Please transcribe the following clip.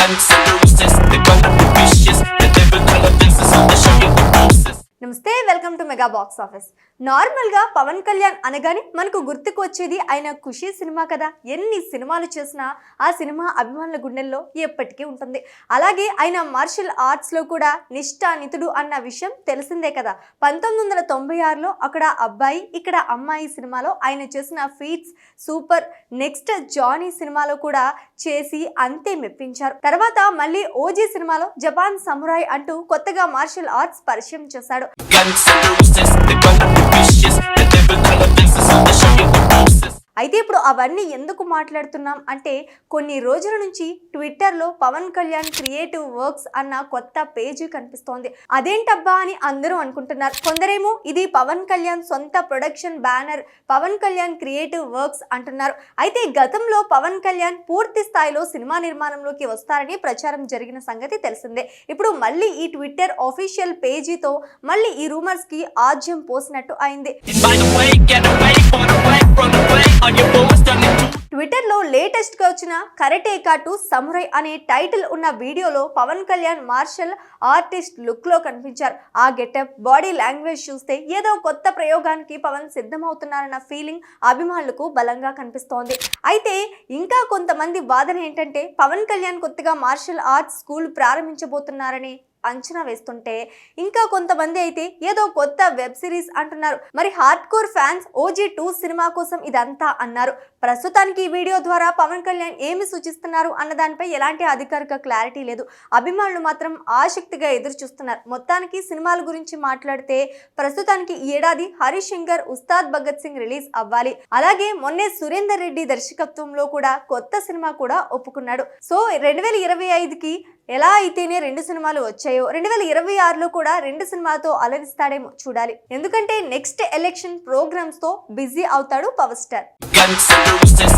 Guns N' Roses, they gonna be vicious. The devil gonna fences on the show you the bruises. నమస్తే, welcome to mega box office. నార్మల్గా పవన్ కళ్యాణ్ అనగానే మనకు గుర్తుకు వచ్చేది ఆయన ఖుషీ cinema కదా. ఎన్ని సినిమాలు చేసినా ఆ సినిమా అభిమానుల గుండెల్లో ఎప్పటికీ ఉంటుంది. అలాగే ఆయన మార్షల్ ఆర్ట్స్లో కూడా నిష్ఠానితుడు అన్న విషయం తెలిసిందే కదా. 1996లో అక్కడ అబ్బాయి ఇక్కడ అమ్మాయి సినిమాలో ఆయన చేసిన ఫీట్స్ సూపర్. నెక్స్ట్ జానీ సినిమాలో కూడా చేసి అంతే మెప్పించారు. తర్వాత మళ్ళీ ఓజీ సినిమాలో జపాన్ సమురాయ్ అంటూ కొత్తగా మార్షల్ ఆర్ట్స్ పరిచయం చేశాడు. Guns N' Roses, they gonna be vicious. The devil gonna fences on the show you the bruises. అయితే ఇప్పుడు అవన్నీ ఎందుకు మాట్లాడుతున్నాం అంటే, కొన్ని రోజుల నుంచి ట్విట్టర్లో పవన్ కళ్యాణ్ క్రియేటివ్ వర్క్స్ అన్న కొత్త పేజీ కనిపిస్తోంది. అదేంటబ్బా అని అందరూ అనుకుంటున్నారు. కొందరేమో ఇది పవన్ కళ్యాణ్ సొంత production banner Pawan Kalyan creative works అంటున్నారు. అయితే గతంలో పవన్ కళ్యాణ్ పూర్తి స్థాయిలో సినిమా నిర్మాణంలోకి వస్తారని ప్రచారం జరిగిన సంగతి తెలిసిందే. ఇప్పుడు మళ్ళీ ఈ ట్విట్టర్ ఆఫీషియల్ పేజీతో మళ్ళీ ఈ రూమర్స్ కి ఆజ్యం పోసినట్టు అయింది. By the way, get away, run away. On your boys done it too. ట్విట్టర్లో లేటెస్ట్ గా వచ్చిన కరటేకా టు సమురై అనే టైటిల్ ఉన్న వీడియోలో Pawan Kalyan martial artist look లో కనిపించారు. ఆ గెటప్, బాడీ లాంగ్వేజ్ చూస్తే ఏదో కొత్త ప్రయోగానికి పవన్ సిద్ధమవుతున్నారన్న ఫీలింగ్ అభిమానులకు బలంగా కనిపిస్తోంది. అయితే ఇంకా కొంతమంది వాదన ఏంటంటే, పవన్ కళ్యాణ్ కొత్తగా మార్షల్ ఆర్ట్స్ స్కూల్ ప్రారంభించబోతున్నారని అంచనా వేస్తుంటే, ఇంకా కొంతమంది అయితే ఏదో కొత్త వెబ్ సిరీస్ అంటున్నారు. మరి hard core fans OG 2 cinema కోసం ఇదంతా అన్నారు. ప్రస్తుతానికి ఈ వీడియో ద్వారా పవన్ కళ్యాణ్ ఏమి సూచిస్తున్నారు అన్న దానిపై ఎలాంటి అధికారిక క్లారిటీ లేదు. అభిమానులు మాత్రం ఆసక్తిగా ఎదురు చూస్తున్నారు. మొత్తానికి సినిమాల గురించి మాట్లాడితే, ప్రస్తుతానికి ఈ ఏడాది హరీష్ శంకర్ ఉస్తాద్ భగత్ సింగ్ రిలీజ్ అవ్వాలి. అలాగే మొన్నే సురేందర్ రెడ్డి దర్శకత్వంలో కూడా కొత్త సినిమా కూడా ఒప్పుకున్నాడు. సో 2025కి ఎలా అయితేనే 2 సినిమాలు వచ్చాయో, 2026లో కూడా 2 సినిమాలతో అలరిస్తాడేమో చూడాలి. ఎందుకంటే నెక్స్ట్ ఎలక్షన్ ప్రోగ్రామ్స్ తో బిజీ అవుతాడు power star. Guns N' Roses,